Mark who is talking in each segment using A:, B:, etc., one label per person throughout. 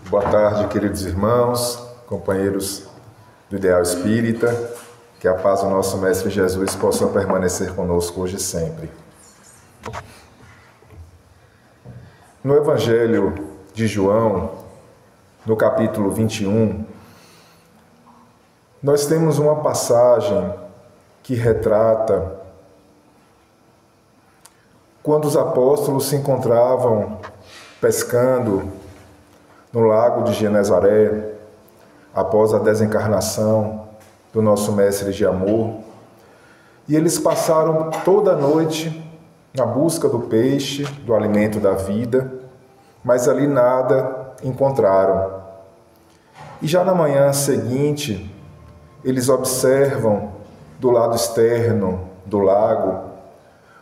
A: Boa tarde, queridos irmãos, companheiros do Ideal Espírita. Que a paz do nosso Mestre Jesus possa permanecer conosco hoje e sempre. No Evangelho de João, no capítulo 21, nós temos uma passagem que retrata quando os apóstolos se encontravam pescando no lago de Genezaré, após a desencarnação do nosso Mestre de amor, e eles passaram toda a noite na busca do peixe, do alimento da vida, mas ali nada encontraram. E já na manhã seguinte, eles observam do lado externo do lago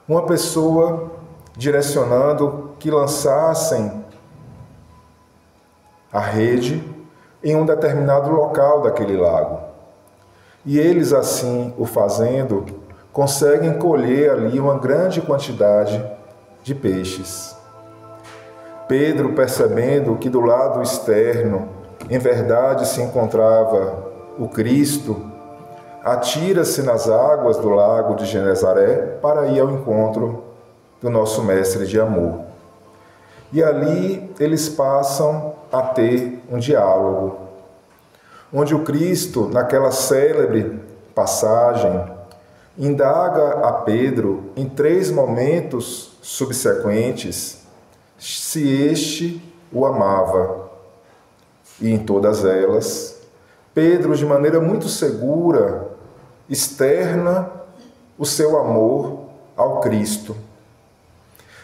A: uma pessoa direcionando que lançassem a rede em um determinado local daquele lago. E eles, assim o fazendo, conseguem colher ali uma grande quantidade de peixes. Pedro, percebendo que do lado externo, em verdade, se encontrava o Cristo, atira-se nas águas do lago de Genezaré para ir ao encontro do nosso Mestre de amor. E ali eles passam a ter um diálogo, onde o Cristo, naquela célebre passagem, indaga a Pedro em 3 momentos subsequentes se este o amava. E em todas elas, Pedro, de maneira muito segura, externa o seu amor ao Cristo.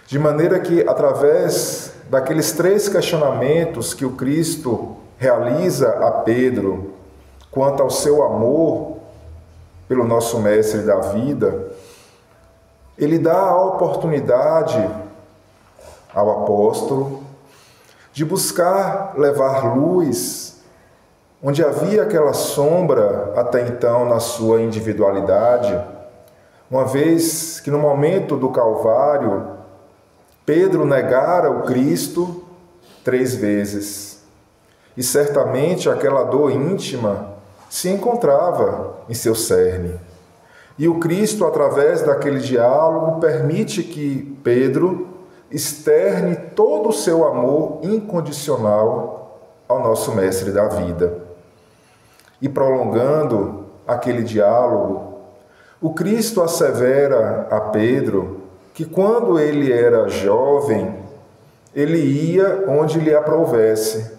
A: De maneira que, através daqueles 3 questionamentos que o Cristo realiza a Pedro quanto ao seu amor pelo nosso Mestre da vida, ele dá a oportunidade ao apóstolo de buscar levar luz onde havia aquela sombra até então na sua individualidade, uma vez que no momento do Calvário, Pedro negara o Cristo 3 vezes. E certamente aquela dor íntima se encontrava em seu cerne. E o Cristo, através daquele diálogo, permite que Pedro externe todo o seu amor incondicional ao nosso Mestre da vida. E prolongando aquele diálogo, o Cristo assevera a Pedro que quando ele era jovem, ele ia onde lhe aprouvesse,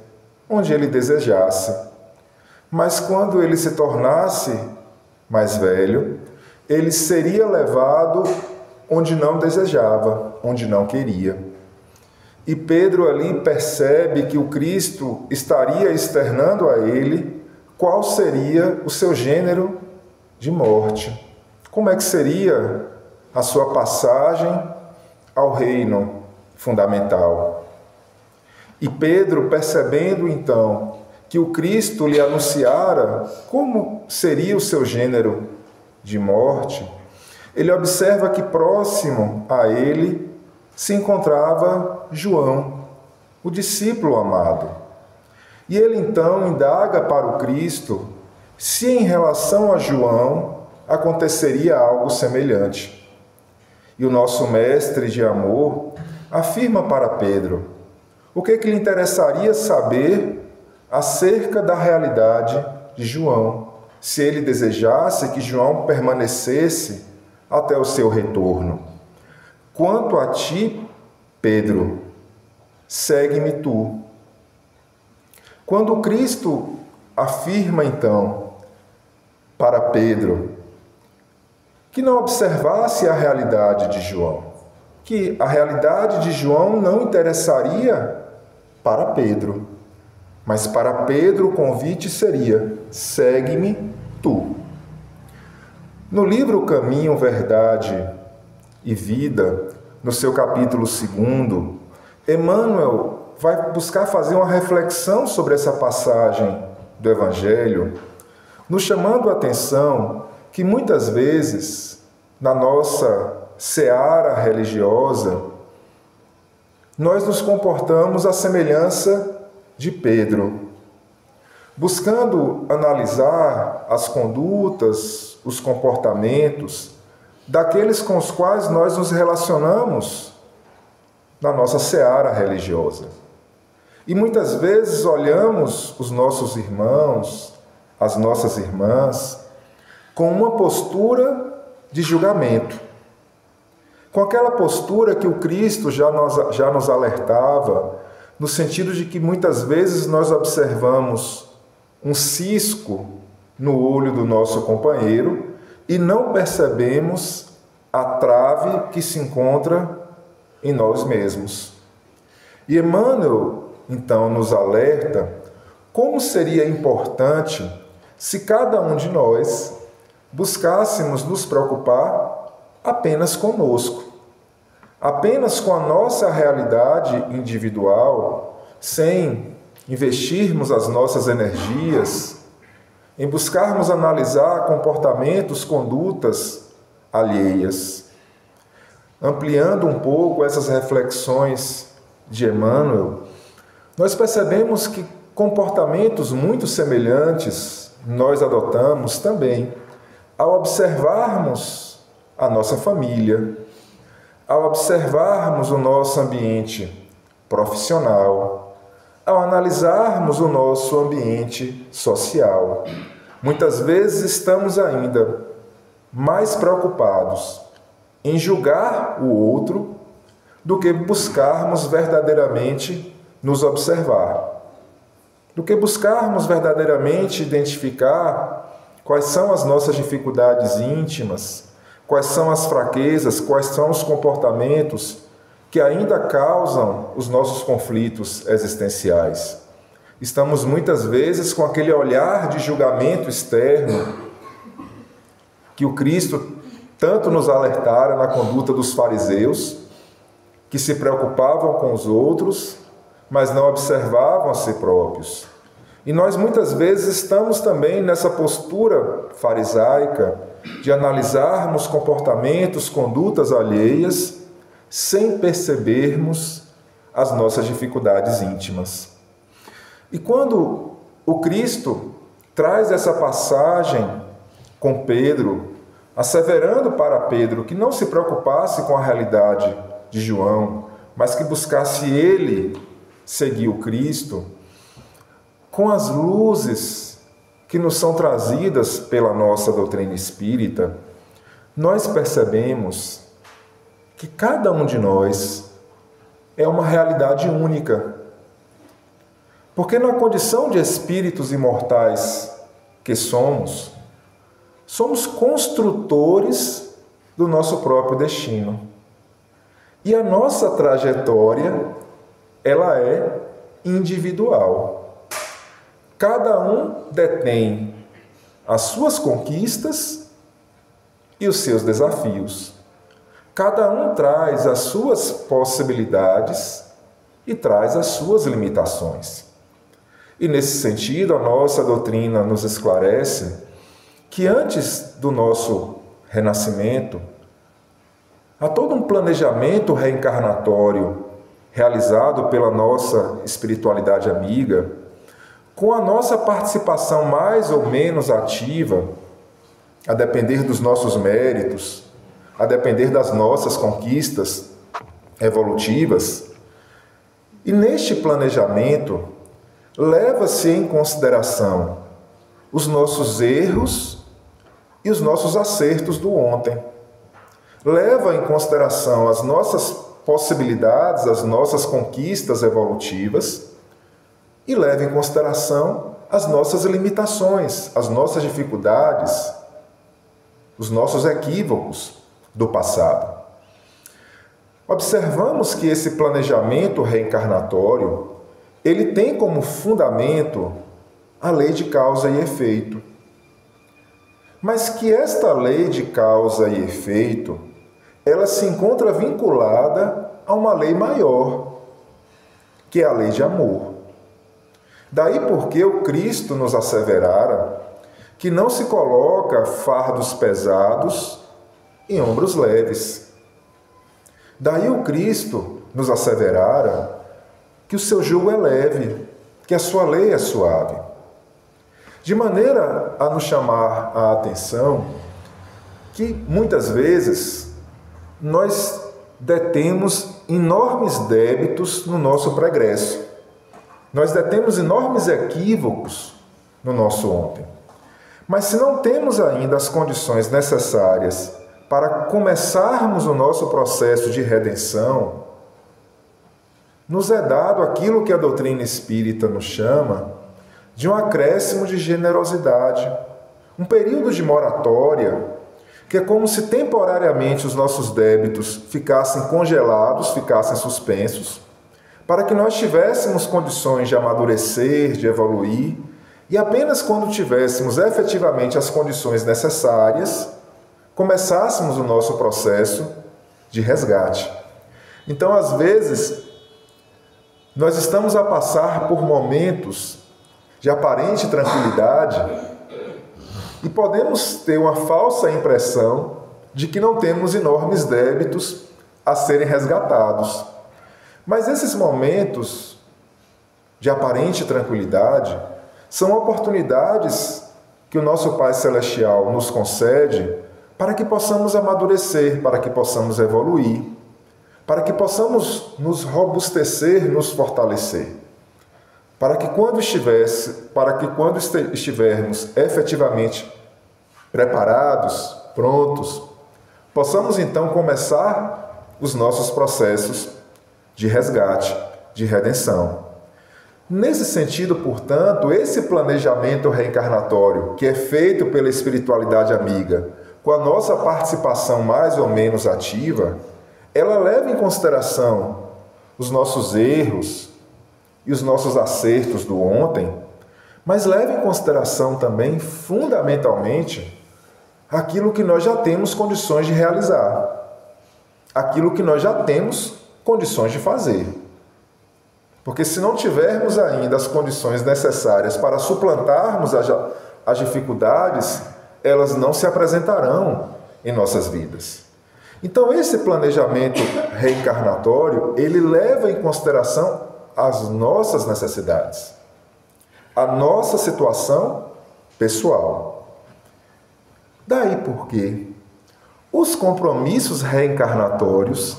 A: onde ele desejasse. Mas quando ele se tornasse mais velho, ele seria levado onde não desejava, onde não queria. E Pedro ali percebe que o Cristo estaria externando a ele qual seria o seu gênero de morte. Como é que seria a sua passagem ao reino fundamental? E Pedro, percebendo então que o Cristo lhe anunciara como seria o seu gênero de morte, ele observa que próximo a ele se encontrava João, o discípulo amado. E ele então indaga para o Cristo se em relação a João aconteceria algo semelhante. E o nosso Mestre de amor afirma para Pedro o que lhe interessaria saber acerca da realidade de João, se ele desejasse que João permanecesse até o seu retorno. Quanto a ti, Pedro, segue-me tu. Quando Cristo afirma então para Pedro que não observasse a realidade de João, que a realidade de João não interessaria para Pedro, mas para Pedro o convite seria: segue-me tu. No livro Caminho, Verdade e Vida, no seu capítulo 2, Emmanuel vai buscar fazer uma reflexão sobre essa passagem do Evangelho, nos chamando a atenção que muitas vezes, na nossa seara religiosa, nós nos comportamos à semelhança de Pedro, buscando analisar as condutas, os comportamentos daqueles com os quais nós nos relacionamos na nossa seara religiosa. E muitas vezes olhamos os nossos irmãos, as nossas irmãs, com uma postura de julgamento, com aquela postura que o Cristo já nos alertava, no sentido de que muitas vezes nós observamos um cisco no olho do nosso companheiro e não percebemos a trave que se encontra em nós mesmos. E Emmanuel, então, nos alerta como seria importante se cada um de nós buscássemos nos preocupar apenas conosco, apenas com a nossa realidade individual, sem investirmos as nossas energias em buscarmos analisar comportamentos, condutas alheias. Ampliando um pouco essas reflexões de Emmanuel, nós percebemos que comportamentos muito semelhantes nós adotamos também ao observarmos a nossa família, ao observarmos o nosso ambiente profissional, ao analisarmos o nosso ambiente social. Muitas vezes estamos ainda mais preocupados em julgar o outro do que buscarmos verdadeiramente nos observar, do que buscarmos verdadeiramente identificar quais são as nossas dificuldades íntimas, quais são as fraquezas, quais são os comportamentos que ainda causam os nossos conflitos existenciais. Estamos muitas vezes com aquele olhar de julgamento externo que o Cristo tanto nos alertara na conduta dos fariseus, que se preocupavam com os outros, mas não observavam a si próprios. E nós muitas vezes estamos também nessa postura farisaica de analisarmos comportamentos, condutas alheias, sem percebermos as nossas dificuldades íntimas. E quando o Cristo traz essa passagem com Pedro, asseverando para Pedro que não se preocupasse com a realidade de João, mas que buscasse ele seguir o Cristo, com as luzes que nos são trazidas pela nossa doutrina espírita, nós percebemos que cada um de nós é uma realidade única. Porque na condição de espíritos imortais que somos construtores do nosso próprio destino. E a nossa trajetória, ela é individual. Cada um detém as suas conquistas e os seus desafios. Cada um traz as suas possibilidades e traz as suas limitações. E nesse sentido, a nossa doutrina nos esclarece que antes do nosso renascimento, há todo um planejamento reencarnatório realizado pela nossa espiritualidade amiga, com a nossa participação mais ou menos ativa, a depender dos nossos méritos, a depender das nossas conquistas evolutivas. E neste planejamento, leva-se em consideração os nossos erros e os nossos acertos do ontem. Leva em consideração as nossas possibilidades, as nossas conquistas evolutivas e leva em consideração as nossas limitações, as nossas dificuldades, os nossos equívocos do passado. Observamos que esse planejamento reencarnatório, ele tem como fundamento a lei de causa e efeito. Mas que esta lei de causa e efeito, ela se encontra vinculada a uma lei maior, que é a lei de amor. Daí porque o Cristo nos asseverara que não se coloca fardos pesados em ombros leves. Daí o Cristo nos asseverara que o seu jugo é leve, que a sua lei é suave. De maneira a nos chamar a atenção que, muitas vezes, nós detemos enormes débitos no nosso pregresso. Nós detemos enormes equívocos no nosso ontem. Mas se não temos ainda as condições necessárias para começarmos o nosso processo de redenção, nos é dado aquilo que a doutrina espírita nos chama de um acréscimo de generosidade, um período de moratória, que é como se temporariamente os nossos débitos ficassem congelados, ficassem suspensos, para que nós tivéssemos condições de amadurecer, de evoluir, e apenas quando tivéssemos efetivamente as condições necessárias, começássemos o nosso processo de resgate. Então, às vezes, nós estamos a passar por momentos de aparente tranquilidade e podemos ter uma falsa impressão de que não temos enormes débitos a serem resgatados. Mas esses momentos de aparente tranquilidade são oportunidades que o nosso Pai Celestial nos concede para que possamos amadurecer, para que possamos evoluir, para que possamos nos robustecer, nos fortalecer, para que quando estivermos efetivamente preparados, prontos, possamos então começar os nossos processos de resgate, de redenção. Nesse sentido, portanto, esse planejamento reencarnatório que é feito pela espiritualidade amiga, com a nossa participação mais ou menos ativa, ela leva em consideração os nossos erros e os nossos acertos do ontem, mas leva em consideração também, fundamentalmente, aquilo que nós já temos condições de realizar, aquilo que nós já temos condições de fazer. Porque se não tivermos ainda as condições necessárias para suplantarmos as dificuldades, elas não se apresentarão em nossas vidas. Então, esse planejamento reencarnatório, ele leva em consideração as nossas necessidades, a nossa situação pessoal. Daí porque os compromissos reencarnatórios,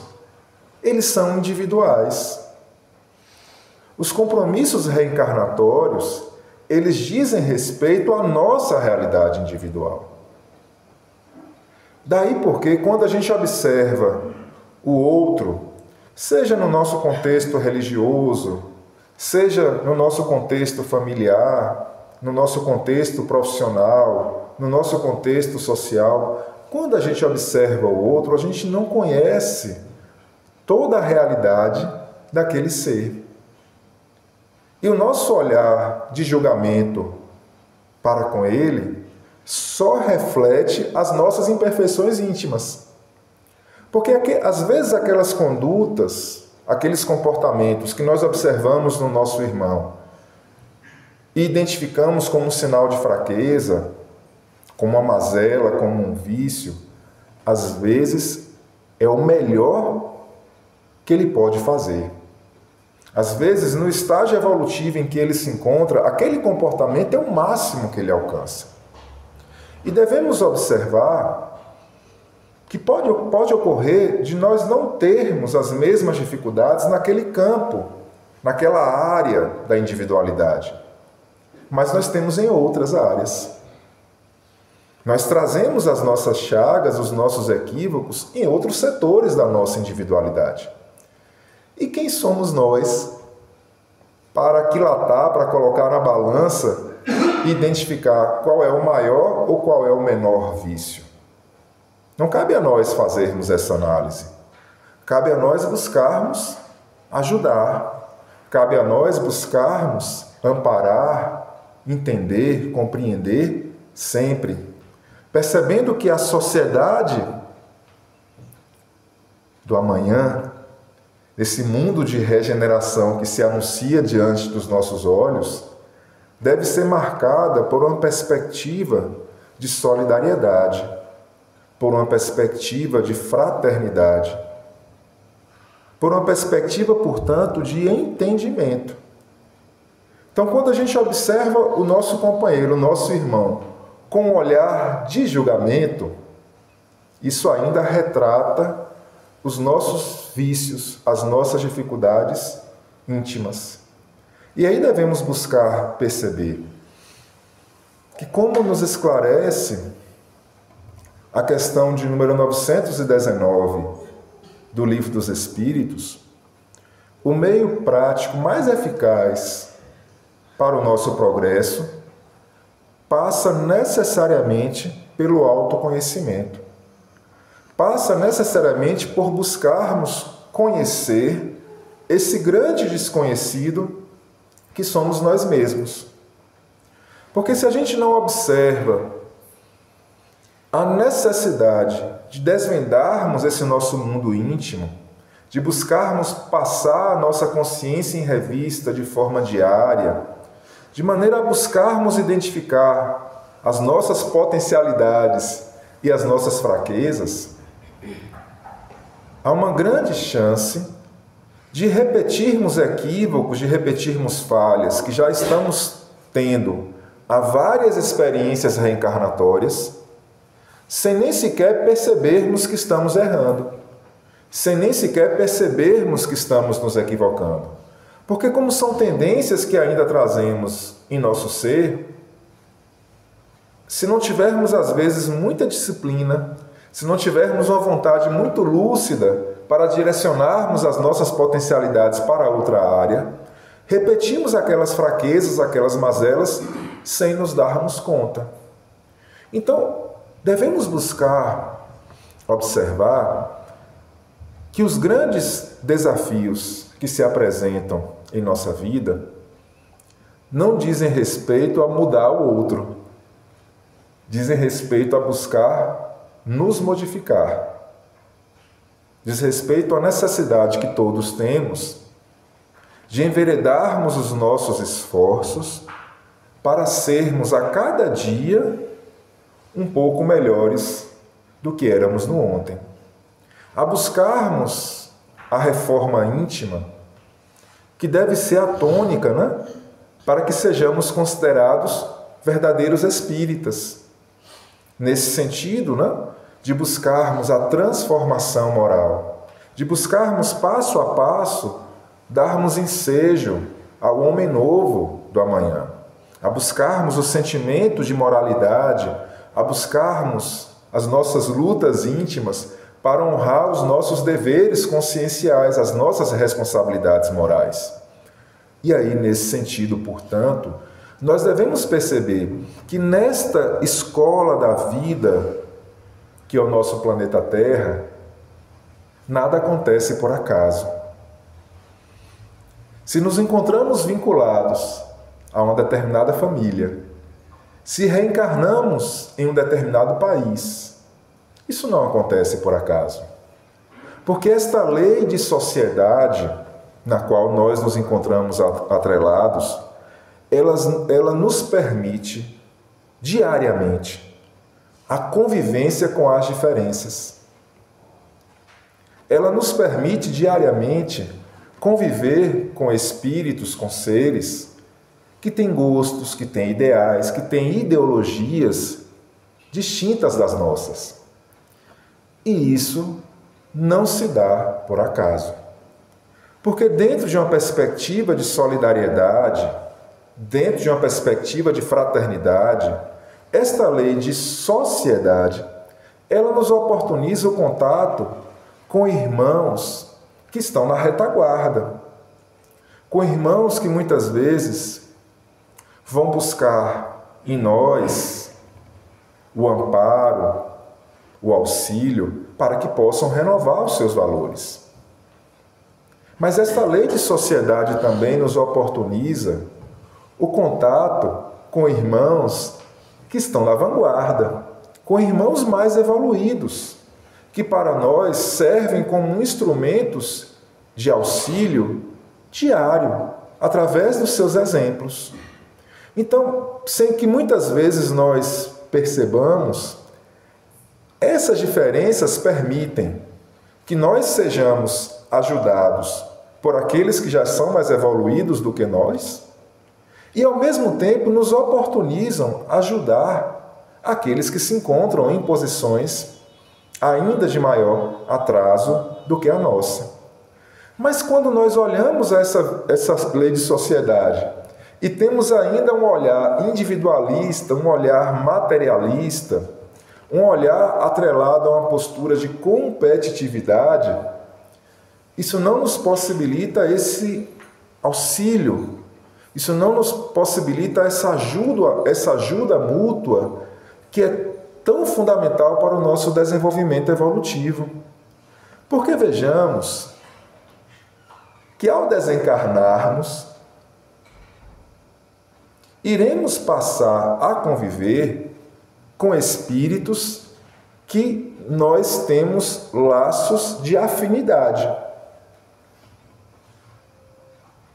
A: eles são individuais. Os compromissos reencarnatórios, eles dizem respeito à nossa realidade individual. Daí porque, quando a gente observa o outro, seja no nosso contexto religioso, seja no nosso contexto familiar, no nosso contexto profissional, no nosso contexto social, quando a gente observa o outro, a gente não conhece toda a realidade daquele ser. E o nosso olhar de julgamento para com ele só reflete as nossas imperfeições íntimas. Porque às vezes aquelas condutas, aqueles comportamentos que nós observamos no nosso irmão e identificamos como um sinal de fraqueza, como uma mazela, como um vício, às vezes é o melhor que ele pode fazer. Às vezes, no estágio evolutivo em que ele se encontra, aquele comportamento é o máximo que ele alcança. E devemos observar que pode ocorrer de nós não termos as mesmas dificuldades naquele campo, naquela área da individualidade, mas nós temos em outras áreas. Nós trazemos as nossas chagas, os nossos equívocos em outros setores da nossa individualidade. E quem somos nós para aquilatar, para colocar na balança e identificar qual é o maior ou qual é o menor vício? Não cabe a nós fazermos essa análise. Cabe a nós buscarmos ajudar. Cabe a nós buscarmos amparar, entender, compreender sempre, percebendo que a sociedade do amanhã, esse mundo de regeneração que se anuncia diante dos nossos olhos, deve ser marcada por uma perspectiva de solidariedade, por uma perspectiva de fraternidade, por uma perspectiva, portanto, de entendimento. Então, quando a gente observa o nosso companheiro, o nosso irmão, com um olhar de julgamento, isso ainda retrata os nossos vícios, as nossas dificuldades íntimas. E aí devemos buscar perceber que, como nos esclarece a questão de número 919 do Livro dos Espíritos, o meio prático mais eficaz para o nosso progresso passa necessariamente pelo autoconhecimento. Passa necessariamente por buscarmos conhecer esse grande desconhecido que somos nós mesmos. Porque se a gente não observa a necessidade de desvendarmos esse nosso mundo íntimo, de buscarmos passar a nossa consciência em revista de forma diária, de maneira a buscarmos identificar as nossas potencialidades e as nossas fraquezas, há uma grande chance de repetirmos equívocos, de repetirmos falhas que já estamos tendo há várias experiências reencarnatórias, sem nem sequer percebermos que estamos errando, sem nem sequer percebermos que estamos nos equivocando. Porque como são tendências que ainda trazemos em nosso ser, se não tivermos às vezes muita disciplina, se não tivermos uma vontade muito lúcida para direcionarmos as nossas potencialidades para outra área, repetimos aquelas fraquezas, aquelas mazelas, sem nos darmos conta. Então, devemos buscar observar que os grandes desafios que se apresentam em nossa vida não dizem respeito a mudar o outro, dizem respeito a buscar nos modificar. Diz respeito à necessidade que todos temos de enveredarmos os nossos esforços para sermos a cada dia um pouco melhores do que éramos no ontem. A buscarmos a reforma íntima, que deve ser a tônica, para que sejamos considerados verdadeiros espíritas. Nesse sentido, de buscarmos a transformação moral, de buscarmos passo a passo, darmos ensejo ao homem novo do amanhã, a buscarmos o sentimento de moralidade, a buscarmos as nossas lutas íntimas para honrar os nossos deveres conscienciais, as nossas responsabilidades morais. E aí, nesse sentido, portanto, nós devemos perceber que nesta escola da vida, que é o nosso planeta Terra, nada acontece por acaso. Se nos encontramos vinculados a uma determinada família, se reencarnamos em um determinado país, isso não acontece por acaso. Porque esta lei de sociedade na qual nós nos encontramos atrelados, ela nos permite diariamente a convivência com as diferenças. Ela nos permite diariamente conviver com espíritos, com seres que têm gostos, que têm ideais, que têm ideologias distintas das nossas. E isso não se dá por acaso. Porque dentro de uma perspectiva de solidariedade, dentro de uma perspectiva de fraternidade, esta lei de sociedade, ela nos oportuniza o contato com irmãos que estão na retaguarda, com irmãos que muitas vezes vão buscar em nós o amparo, o auxílio, para que possam renovar os seus valores. Mas esta lei de sociedade também nos oportuniza o contato com irmãos que estão na vanguarda, com irmãos mais evoluídos, que para nós servem como instrumentos de auxílio diário, através dos seus exemplos. Então, sem que muitas vezes nós percebamos, essas diferenças permitem que nós sejamos ajudados por aqueles que já são mais evoluídos do que nós, e, ao mesmo tempo, nos oportunizam ajudar aqueles que se encontram em posições ainda de maior atraso do que a nossa. Mas quando nós olhamos essa lei de sociedade e temos ainda um olhar individualista, um olhar materialista, um olhar atrelado a uma postura de competitividade, isso não nos possibilita esse auxílio, isso não nos possibilita essa ajuda mútua que é tão fundamental para o nosso desenvolvimento evolutivo. Porque vejamos que ao desencarnarmos, iremos passar a conviver com espíritos que nós temos laços de afinidade.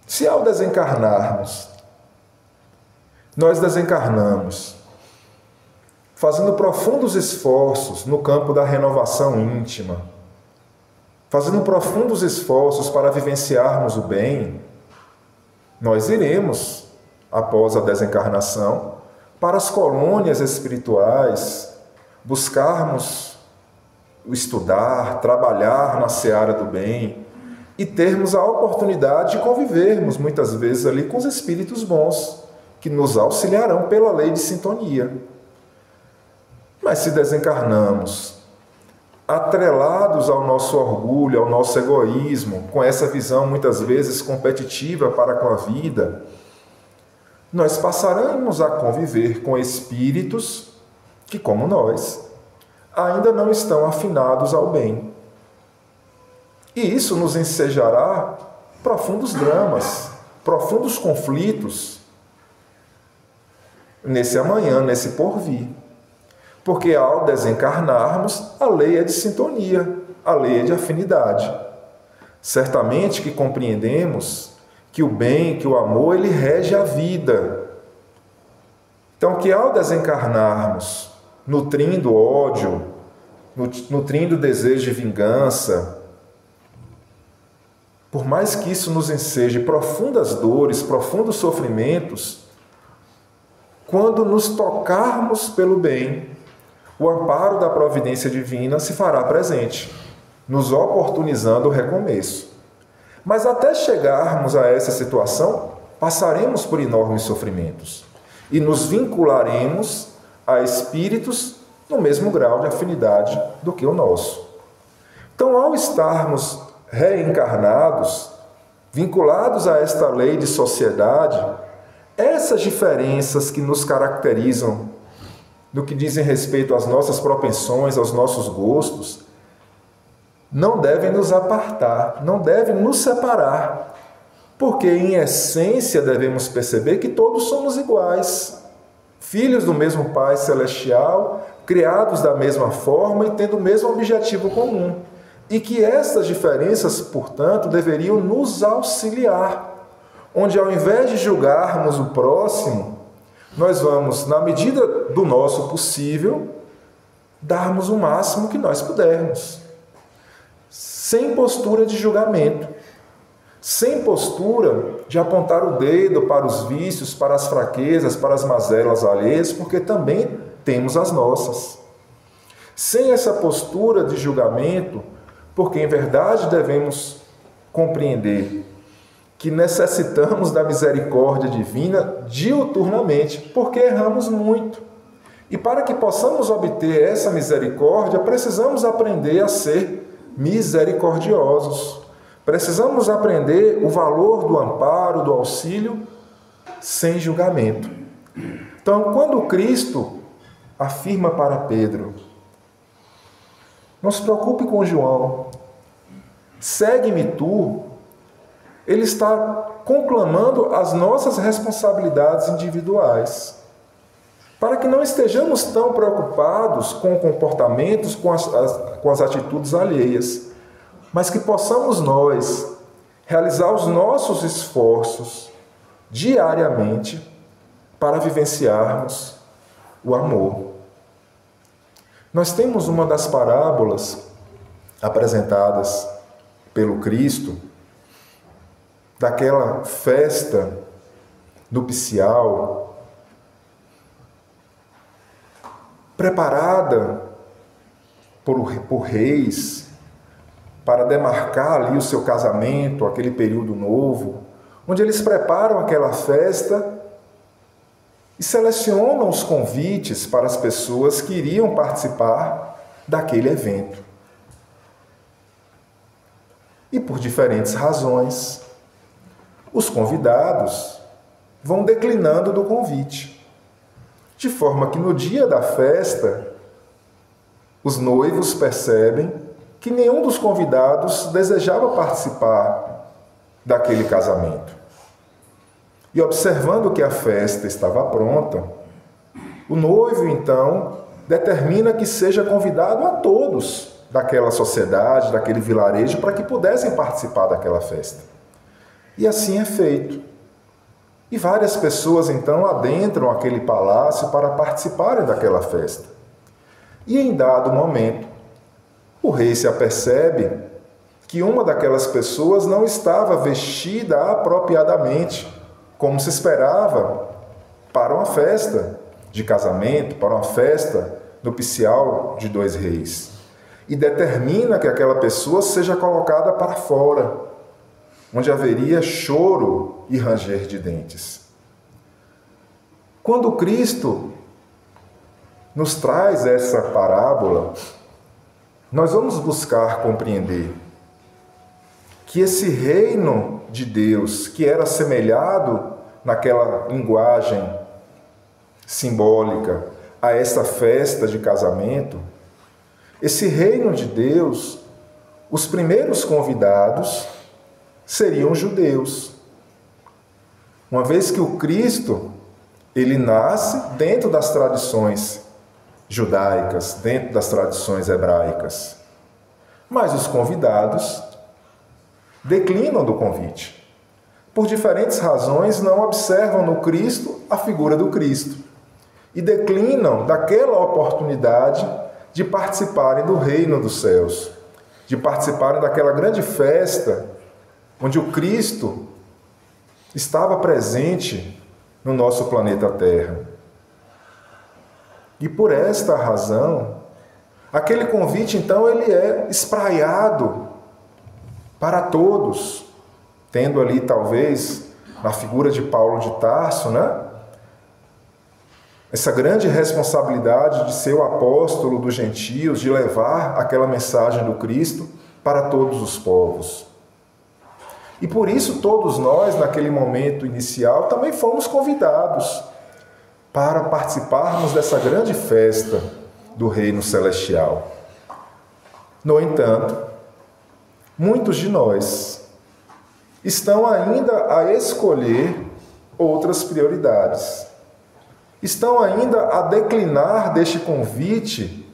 A: Se ao desencarnarmos, nós desencarnamos fazendo profundos esforços no campo da renovação íntima, fazendo profundos esforços para vivenciarmos o bem, nós iremos, após a desencarnação, para as colônias espirituais, buscarmos estudar, trabalhar na seara do bem e termos a oportunidade de convivermos muitas vezes ali com os espíritos bons, que nos auxiliarão pela lei de sintonia. Mas se desencarnamos atrelados ao nosso orgulho, ao nosso egoísmo, com essa visão muitas vezes competitiva para com a vida, nós passaremos a conviver com espíritos que, como nós, ainda não estão afinados ao bem. E isso nos ensejará profundos dramas, profundos conflitos nesse amanhã, nesse porvir. Porque ao desencarnarmos, a lei é de sintonia, a lei é de afinidade. Certamente que compreendemos que o bem, que o amor, ele rege a vida. Então, que ao desencarnarmos, nutrindo ódio, nutrindo desejo de vingança, por mais que isso nos enseje profundas dores, profundos sofrimentos, quando nos tocarmos pelo bem, o amparo da providência divina se fará presente, nos oportunizando o recomeço. Mas até chegarmos a essa situação, passaremos por enormes sofrimentos e nos vincularemos a espíritos no mesmo grau de afinidade do que o nosso. Então, ao estarmos reencarnados, vinculados a esta lei de sociedade, essas diferenças que nos caracterizam no que dizem respeito às nossas propensões, aos nossos gostos, não devem nos apartar, não devem nos separar, porque em essência devemos perceber que todos somos iguais, filhos do mesmo Pai Celestial, criados da mesma forma e tendo o mesmo objetivo comum, e que estas diferenças, portanto, deveriam nos auxiliar, onde ao invés de julgarmos o próximo, nós vamos, na medida do nosso possível, darmos o máximo que nós pudermos, sem postura de julgamento, sem postura de apontar o dedo para os vícios, para as fraquezas, para as mazelas alheias, porque também temos as nossas. Sem essa postura de julgamento, porque em verdade devemos compreender que necessitamos da misericórdia divina diuturnamente, porque erramos muito. E para que possamos obter essa misericórdia, precisamos aprender a ser misericordiosos. Precisamos aprender o valor do amparo, do auxílio, sem julgamento. Então, quando Cristo afirma para Pedro: não se preocupe com João, segue-me tu, ele está conclamando as nossas responsabilidades individuais, para que não estejamos tão preocupados com comportamentos, com as atitudes alheias, mas que possamos nós realizar os nossos esforços diariamente para vivenciarmos o amor. Nós temos uma das parábolas apresentadas pelo Cristo, daquela festa nupcial, preparada por reis, para demarcar ali o seu casamento, aquele período novo, onde eles preparam aquela festa e selecionam os convites para as pessoas que iriam participar daquele evento. E por diferentes razões, os convidados vão declinando do convite, de forma que no dia da festa, os noivos percebem que nenhum dos convidados desejava participar daquele casamento. E observando que a festa estava pronta, o noivo, então, determina que seja convidado a todos daquela sociedade, daquele vilarejo, para que pudessem participar daquela festa. E assim é feito. E várias pessoas, então, adentram aquele palácio para participarem daquela festa. E em dado momento, o rei se apercebe que uma daquelas pessoas não estava vestida apropriadamente, como se esperava para uma festa de casamento, para uma festa nupcial de dois reis. E determina que aquela pessoa seja colocada para fora, onde haveria choro e ranger de dentes. Quando Cristo nos traz essa parábola, nós vamos buscar compreender que esse reino de Deus, que era assemelhado naquela linguagem simbólica a esta festa de casamento, esse reino de Deus, os primeiros convidados seriam judeus. Uma vez que o Cristo, ele nasce dentro das tradições judaicas, dentro das tradições hebraicas. Mas os convidados declinam do convite. Por diferentes razões, não observam no Cristo a figura do Cristo e declinam daquela oportunidade de participarem do reino dos céus, de participarem daquela grande festa onde o Cristo estava presente no nosso planeta Terra. E por esta razão, aquele convite, então, ele é espraiado para todos, tendo ali, talvez, na figura de Paulo de Tarso, essa grande responsabilidade de ser o apóstolo dos gentios, de levar aquela mensagem do Cristo para todos os povos. E por isso todos nós, naquele momento inicial, também fomos convidados para participarmos dessa grande festa do Reino Celestial. No entanto, muitos de nós estão ainda a escolher outras prioridades. Estão ainda a declinar deste convite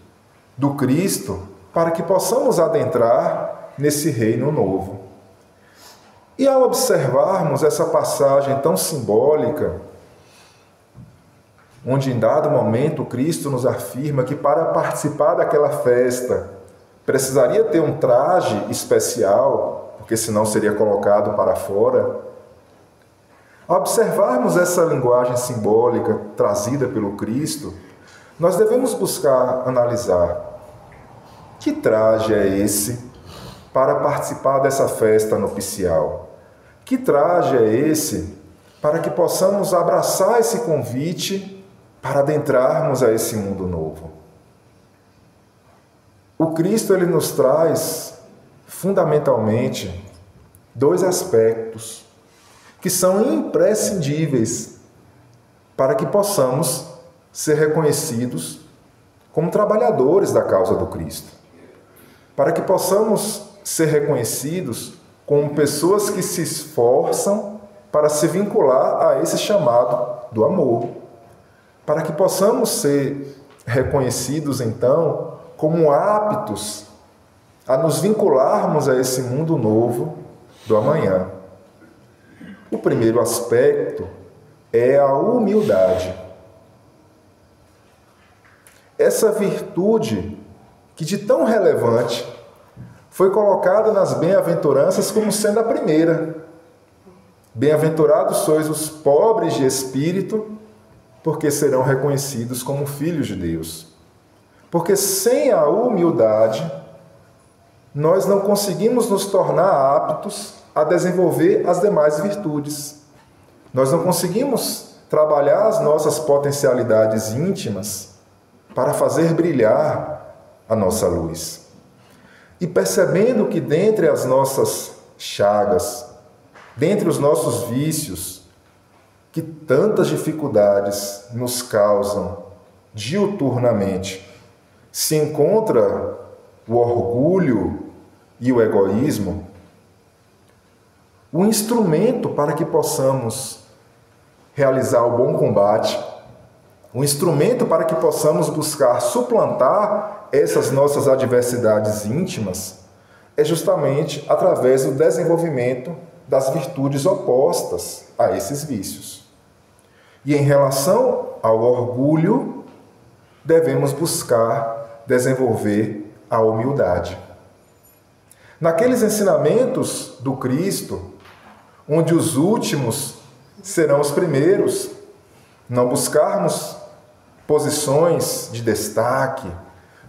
A: do Cristo para que possamos adentrar nesse reino novo. E ao observarmos essa passagem tão simbólica, onde em dado momento Cristo nos afirma que para participar daquela festa precisaria ter um traje especial, porque senão seria colocado para fora. Ao observarmos essa linguagem simbólica trazida pelo Cristo, nós devemos buscar analisar que traje é esse para participar dessa festa nupcial? Que traje é esse para que possamos abraçar esse convite para adentrarmos a esse mundo novo? O Cristo, ele nos traz fundamentalmente dois aspectos que são imprescindíveis para que possamos ser reconhecidos como trabalhadores da causa do Cristo, para que possamos ser reconhecidos como pessoas que se esforçam para se vincular a esse chamado do amor, para que possamos ser reconhecidos, então, como aptos a nos vincularmos a esse mundo novo do amanhã. O primeiro aspecto é a humildade. Essa virtude que de tão relevante foi colocada nas bem-aventuranças como sendo a primeira. Bem-aventurados sois os pobres de espírito, porque serão reconhecidos como filhos de Deus. Porque sem a humildade, nós não conseguimos nos tornar aptos a desenvolver as demais virtudes. Nós não conseguimos trabalhar as nossas potencialidades íntimas para fazer brilhar a nossa luz. E percebendo que dentre as nossas chagas, dentre os nossos vícios, que tantas dificuldades nos causam diuturnamente, se encontra o orgulho e o egoísmo, o instrumento para que possamos realizar o bom combate, o instrumento para que possamos buscar suplantar essas nossas adversidades íntimas, é justamente através do desenvolvimento das virtudes opostas a esses vícios. E em relação ao orgulho, devemos buscar desenvolver a humildade. Naqueles ensinamentos do Cristo, onde os últimos serão os primeiros, não buscarmos posições de destaque,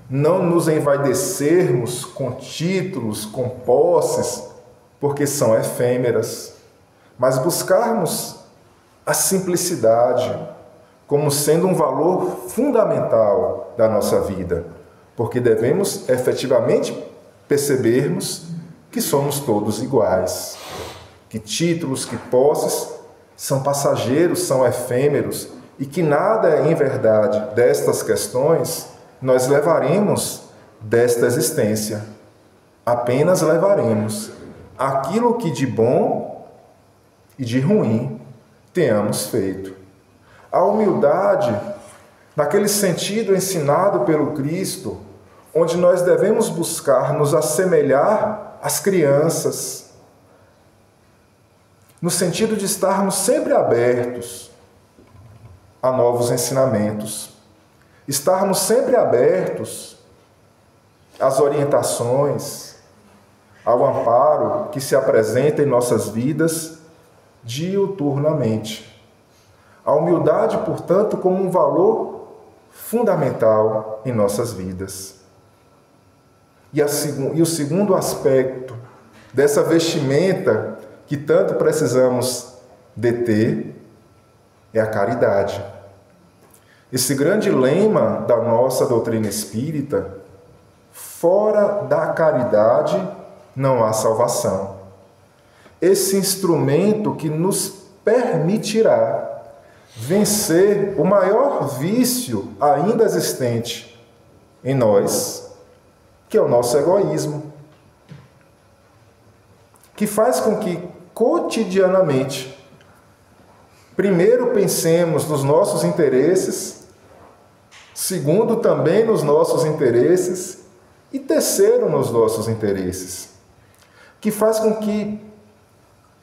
A: não nos envaidecermos com títulos, com posses, porque são efêmeras, mas buscarmos a simplicidade como sendo um valor fundamental da nossa vida, porque devemos efetivamente percebermos que somos todos iguais, que títulos, que posses são passageiros, são efêmeros, e que nada, em verdade, destas questões nós levaremos desta existência. Apenas levaremos aquilo que de bom e de ruim tenhamos feito. A humildade, naquele sentido ensinado pelo Cristo, onde nós devemos buscar nos assemelhar às crianças, no sentido de estarmos sempre abertos a novos ensinamentos, estarmos sempre abertos às orientações, ao amparo que se apresenta em nossas vidas diuturnamente. A humildade, portanto, como um valor fundamental em nossas vidas. E o segundo aspecto dessa vestimenta que tanto precisamos deter é a caridade. Esse grande lema da nossa doutrina espírita: fora da caridade não há salvação. Esse instrumento que nos permitirá vencer o maior vício ainda existente em nós, que é o nosso egoísmo, que faz com que cotidianamente, primeiro pensemos nos nossos interesses, segundo também nos nossos interesses e terceiro nos nossos interesses, que faz com que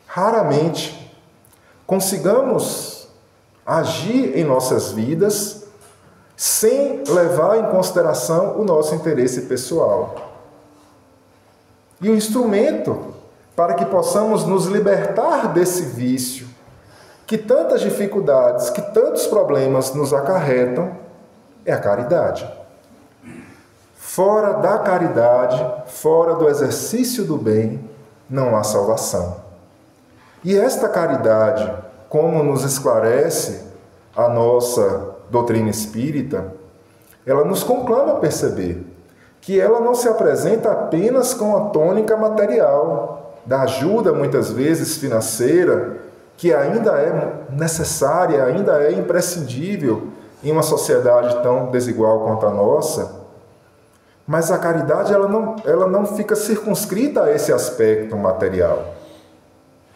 A: raramente consigamos agir em nossas vidas sem levar em consideração o nosso interesse pessoal. E o instrumento para que possamos nos libertar desse vício, que tantas dificuldades, que tantos problemas nos acarretam, é a caridade. Fora da caridade, fora do exercício do bem, não há salvação. E esta caridade, como nos esclarece a nossa doutrina espírita, ela nos conclama a perceber que ela não se apresenta apenas com a tônica material, da ajuda, muitas vezes, financeira, que ainda é necessária, ainda é imprescindível em uma sociedade tão desigual quanto a nossa. Mas a caridade ela não fica circunscrita a esse aspecto material.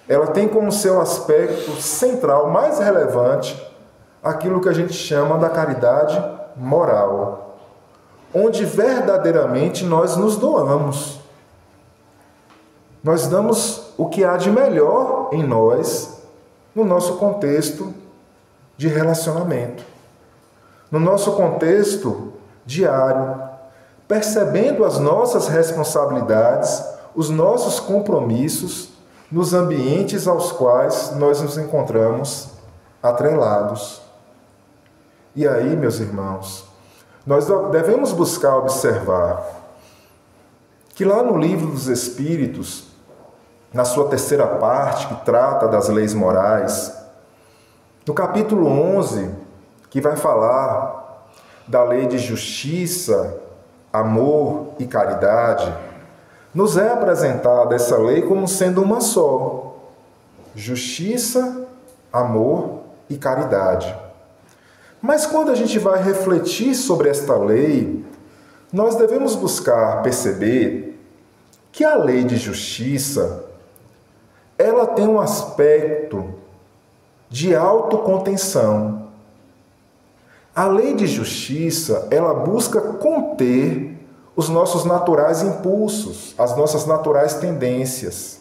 A: Ela tem como seu aspecto central, mais relevante, aquilo que a gente chama da caridade moral, onde verdadeiramente nós nos doamos. Nós damos o que há de melhor em nós, no nosso contexto de relacionamento, no nosso contexto diário, percebendo as nossas responsabilidades, os nossos compromissos nos ambientes aos quais nós nos encontramos atrelados. E aí, meus irmãos, nós devemos buscar observar que lá no Livro dos Espíritos, na sua terceira parte, que trata das leis morais, no capítulo 11, que vai falar da lei de justiça, amor e caridade, nos é apresentada essa lei como sendo uma só: justiça, amor e caridade. Mas quando a gente vai refletir sobre esta lei, nós devemos buscar perceber que a lei de justiça, ela tem um aspecto de autocontenção. A lei de justiça, ela busca conter os nossos naturais impulsos, as nossas naturais tendências,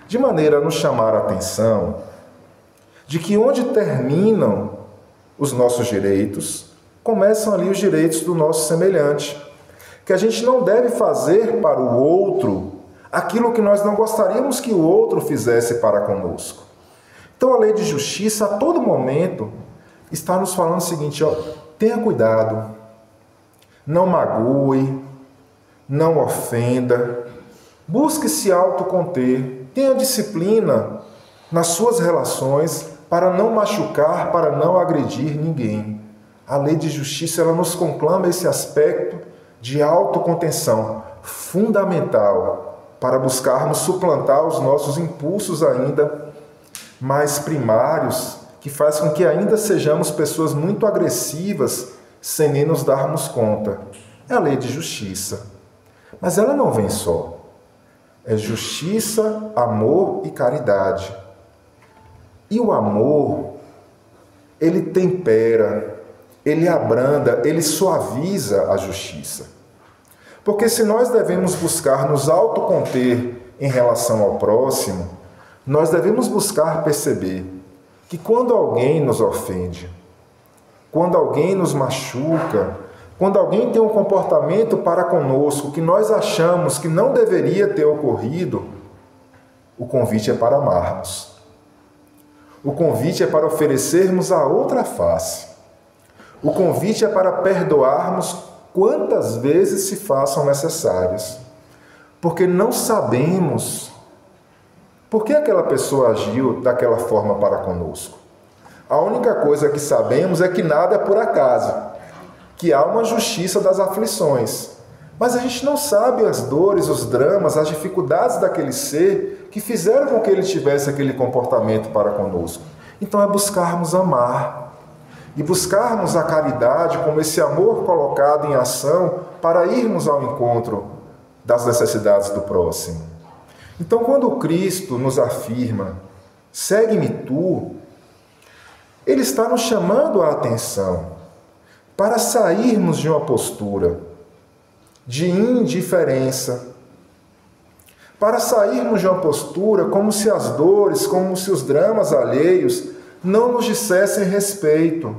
A: de maneira a nos chamar a atenção de que onde terminam os nossos direitos, começam ali os direitos do nosso semelhante. Que a gente não deve fazer para o outro aquilo que nós não gostaríamos que o outro fizesse para conosco. Então a lei de justiça, a todo momento, está nos falando o seguinte: tenha cuidado, não magoe, não ofenda, busque se autoconter, tenha disciplina nas suas relações para não machucar, para não agredir ninguém. A lei de justiça, ela nos conclama esse aspecto de autocontenção, fundamental para buscarmos suplantar os nossos impulsos ainda mais primários, que faz com que ainda sejamos pessoas muito agressivas sem nem nos darmos conta. É a lei de justiça. Mas ela não vem só. É justiça, amor e caridade. E o amor, ele tempera, ele abranda, ele suaviza a justiça. Porque se nós devemos buscar nos autoconter em relação ao próximo, nós devemos buscar perceber que quando alguém nos ofende, quando alguém nos machuca, quando alguém tem um comportamento para conosco que nós achamos que não deveria ter ocorrido, o convite é para amarmos. O convite é para oferecermos a outra face. O convite é para perdoarmos quantas vezes se façam necessárias. Porque não sabemos por que aquela pessoa agiu daquela forma para conosco. A única coisa que sabemos é que nada é por acaso, que há uma justiça das aflições. Mas a gente não sabe as dores, os dramas, as dificuldades daquele ser que fizeram com que ele tivesse aquele comportamento para conosco. Então é buscarmos amar e buscarmos a caridade como esse amor colocado em ação para irmos ao encontro das necessidades do próximo. Então, quando Cristo nos afirma, segue-me tu, Ele está nos chamando a atenção para sairmos de uma postura de indiferença, para sairmos de uma postura como se as dores, como se os dramas alheios não nos dissessem respeito.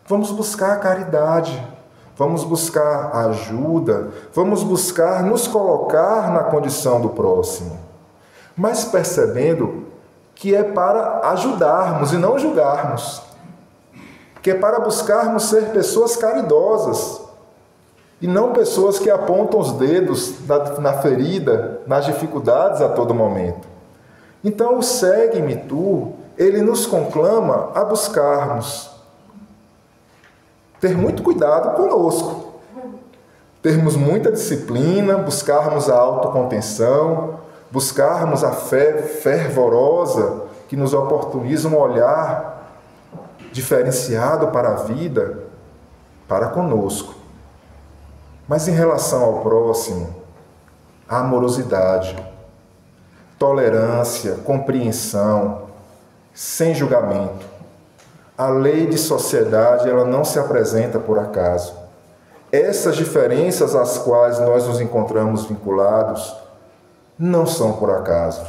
A: Vamos buscar a caridade, vamos buscar a ajuda, vamos buscar nos colocar na condição do próximo, mas percebendo que é para ajudarmos e não julgarmos, que é para buscarmos ser pessoas caridosas e não pessoas que apontam os dedos na ferida, nas dificuldades a todo momento. Então o segue-me tu, ele nos conclama a buscarmos ter muito cuidado conosco, termos muita disciplina, buscarmos a autocontenção, buscarmos a fé fervorosa que nos oportuniza um olhar diferenciado para a vida, para conosco. Mas em relação ao próximo, a amorosidade, tolerância, compreensão, sem julgamento. A lei de sociedade, ela não se apresenta por acaso. Essas diferenças às quais nós nos encontramos vinculados não são por acaso.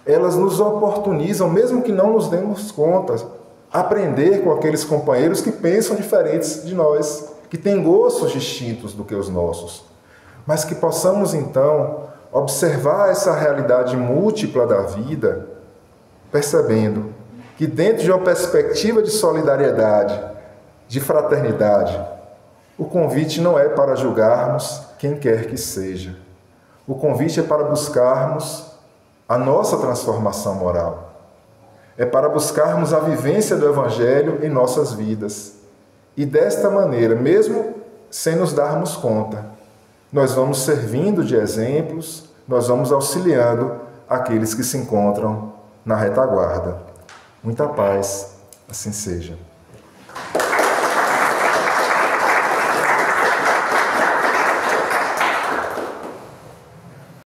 A: Elas nos oportunizam, mesmo que não nos demos conta, aprender com aqueles companheiros que pensam diferentes de nós, que têm gostos distintos do que os nossos. Mas que possamos, então, observar essa realidade múltipla da vida, percebendo que dentro de uma perspectiva de solidariedade, de fraternidade, o convite não é para julgarmos quem quer que seja. O convite é para buscarmos a nossa transformação moral. É para buscarmos a vivência do Evangelho em nossas vidas. E desta maneira, mesmo sem nos darmos conta, nós vamos servindo de exemplos, nós vamos auxiliando aqueles que se encontram na retaguarda. Muita paz, assim seja.